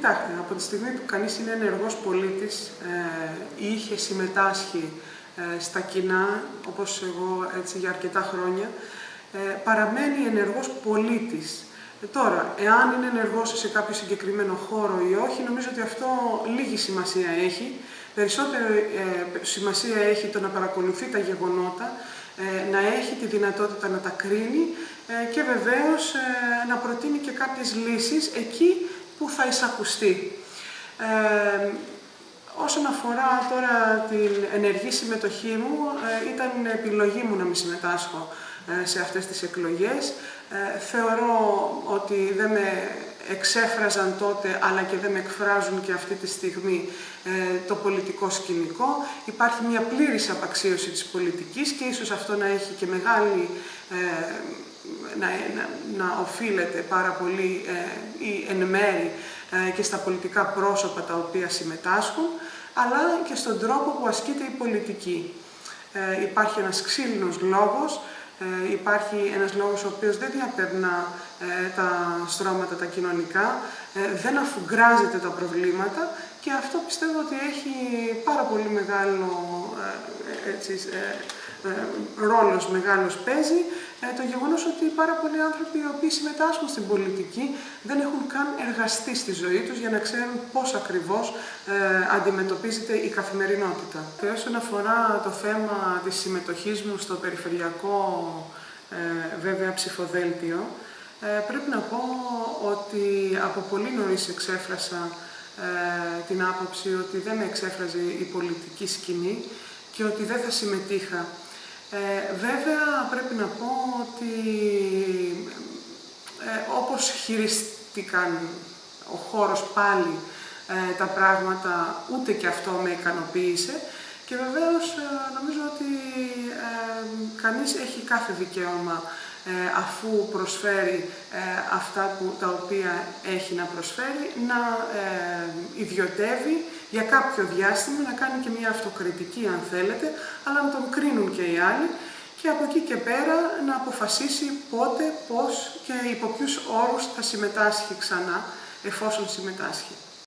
Κοιτάξτε, από τη στιγμή που κανείς είναι ενεργός πολίτης ή είχε συμμετάσχει στα κοινά, όπως εγώ έτσι για αρκετά χρόνια, παραμένει ενεργός πολίτης. Τώρα, εάν είναι ενεργός σε κάποιο συγκεκριμένο χώρο ή όχι, νομίζω ότι αυτό λίγη σημασία έχει. Περισσότερη σημασία έχει το να παρακολουθεί τα γεγονότα, να έχει τη δυνατότητα να τα κρίνει και βεβαίως να προτείνει και κάποιες λύσεις εκεί που θα εισακουστεί. Όσον αφορά τώρα την ενεργή συμμετοχή μου, ήταν επιλογή μου να μην συμμετάσχω σε αυτές τις εκλογές. Θεωρώ ότι δεν με εξέφραζαν τότε, αλλά και δεν με εκφράζουν και αυτή τη στιγμή το πολιτικό σκηνικό. Υπάρχει μια πλήρης απαξίωση της πολιτικής και ίσως αυτό να έχει και μεγάλη, να οφείλεται πάρα πολύ ή εν μέρη και στα πολιτικά πρόσωπα τα οποία συμμετάσχουν, αλλά και στον τρόπο που ασκείται η πολιτική. Υπάρχει ένας ξύλινος λόγος, υπάρχει ένας λόγος ο οποίος δεν διαπερνά τα στρώματα τα κοινωνικά, δεν αφουγκράζεται τα προβλήματα και αυτό πιστεύω ότι έχει πάρα πολύ μεγάλο ρόλος μεγάλος παίζει το γεγονός ότι πάρα πολλοί άνθρωποι οι οποίοι συμμετάσχουν στην πολιτική δεν έχουν καν εργαστεί στη ζωή τους για να ξέρουν πώς ακριβώς αντιμετωπίζεται η καθημερινότητα. Και όσον αφορά το θέμα της συμμετοχής μου στο περιφερειακό βέβαια ψηφοδέλτιο, πρέπει να πω ότι από πολύ νωρίς εξέφρασα την άποψη ότι δεν με εξέφραζε η πολιτική σκηνή και ότι δεν θα συμμετείχα. Βέβαια πρέπει να πω ότι όπως χειριστήκαν ο χώρος πάλι τα πράγματα, ούτε και αυτό με ικανοποίησε και βεβαίως νομίζω ότι κανείς έχει κάθε δικαίωμα αφού προσφέρει αυτά τα οποία έχει να προσφέρει, να ιδιωτεύει για κάποιο διάστημα, να κάνει και μια αυτοκριτική αν θέλετε, αλλά να τον κρίνουν και οι άλλοι και από εκεί και πέρα να αποφασίσει πότε, πώς και υπό ποιους όρους θα συμμετάσχει ξανά, εφόσον συμμετάσχει.